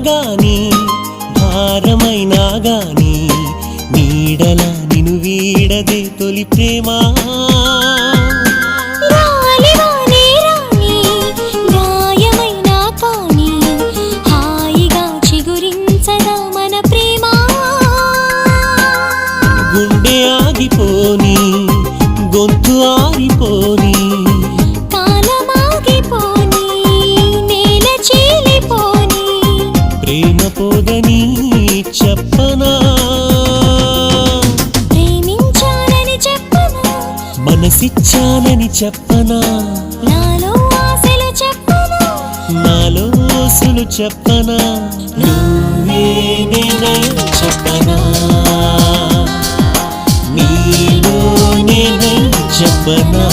గాని భారమైనా గాని నీడలా నిను వీడదే తొలి ప్రేమ గుండె ఆగిపోని గొంతు ఆరిపోని కాలమాగిపోని నేల చీలిపోని ప్రేమ పోదని చెప్పనా ప్రేమించానని చెప్పనా మనసిచ్చానని చెప్పనా నాలో ఆశలు చెప్పనా నాలో ఆశలు చెప్పనా నువ్వే నేనై చెప్పనా నీలో నేనై చెప్పనా